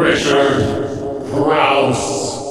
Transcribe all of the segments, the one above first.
Crouse.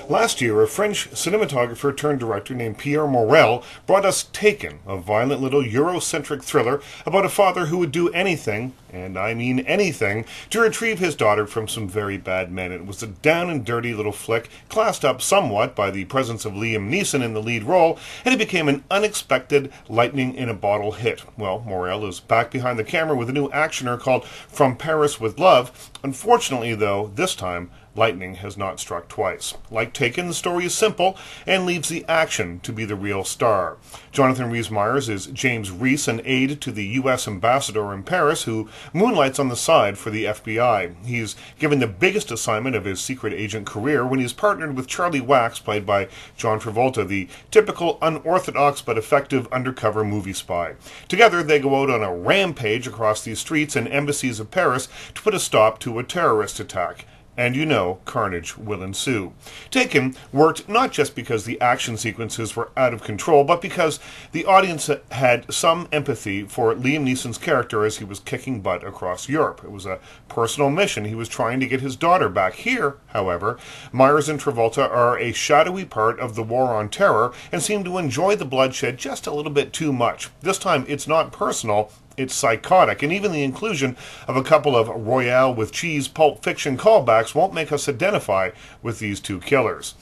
Last year, a French cinematographer turned director named Pierre Morel brought us Taken, a violent little Eurocentric thriller about a father who would do anything, and I mean anything, to retrieve his daughter from some very bad men. It was a down and dirty little flick, classed up somewhat by the presence of Liam Neeson in the lead role, and it became an unexpected lightning-in-a-bottle hit. Well, Morel is back behind the camera with a new actioner called From Paris with Love. Unfortunately, though, this time, lightning has not struck twice. Like Taken, the story is simple and leaves the action to be the real star. Jonathan Rhys-Meyers is James Reese, an aide to the U.S. ambassador in Paris who moonlights on the side for the FBI. He's given the biggest assignment of his secret agent career when he's partnered with Charlie Wax, played by John Travolta, the typical unorthodox but effective undercover movie spy. Together, they go out on a rampage across the streets and embassies of Paris to put a stop to a terrorist attack. And you know, carnage will ensue. Taken worked not just because the action sequences were out of control, but because the audience had some empathy for Liam Neeson's character as he was kicking butt across Europe. It was a personal mission. He was trying to get his daughter back. Here, however, Myers and Travolta are a shadowy part of the war on terror and seem to enjoy the bloodshed just a little bit too much. This time, it's not personal. It's psychotic, and even the inclusion of a couple of Royale with cheese Pulp Fiction callbacks won't make us identify with these two killers.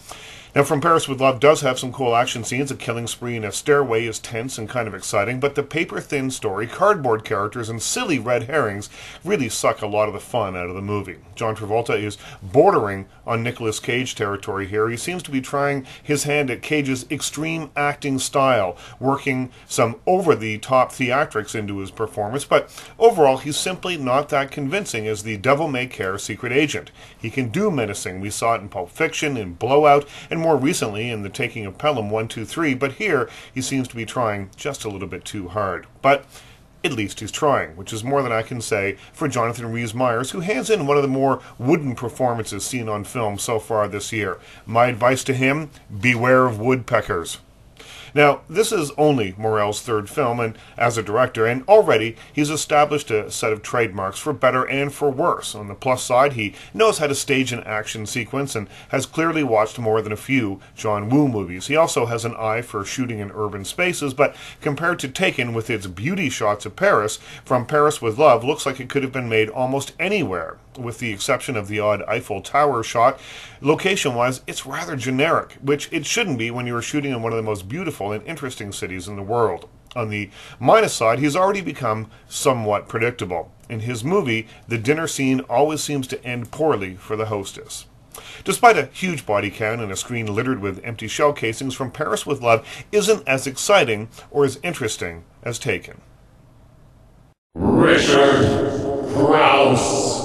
Now, From Paris with Love does have some cool action scenes. A killing spree in a stairway is tense and kind of exciting, but the paper-thin story, cardboard characters, and silly red herrings really suck a lot of the fun out of the movie. John Travolta is bordering on Nicolas Cage territory here. He seems to be trying his hand at Cage's extreme acting style, working some over-the-top theatrics into his performance, but overall he's simply not that convincing as the devil-may-care secret agent. He can do menacing. We saw it in Pulp Fiction, in Blowout, and more recently in The Taking of Pelham 1, 2, 3, but here he seems to be trying just a little bit too hard. But at least he's trying, which is more than I can say for Jonathan Rhys-Meyers, who hands in one of the more wooden performances seen on film so far this year. My advice to him, beware of woodpeckers. Now, this is only Morel's third film and as a director, and already he's established a set of trademarks for better and for worse. On the plus side, he knows how to stage an action sequence and has clearly watched more than a few John Woo movies. He also has an eye for shooting in urban spaces, but compared to Taken with its beauty shots of Paris, From Paris with Love looks like it could have been made almost anywhere. With the exception of the odd Eiffel Tower shot, location-wise, it's rather generic, which it shouldn't be when you are shooting in one of the most beautiful and interesting cities in the world. On the minus side, he's already become somewhat predictable. In his movie, the dinner scene always seems to end poorly for the hostess. Despite a huge body count and a screen littered with empty shell casings, From Paris with Love isn't as exciting or as interesting as Taken. Crouse.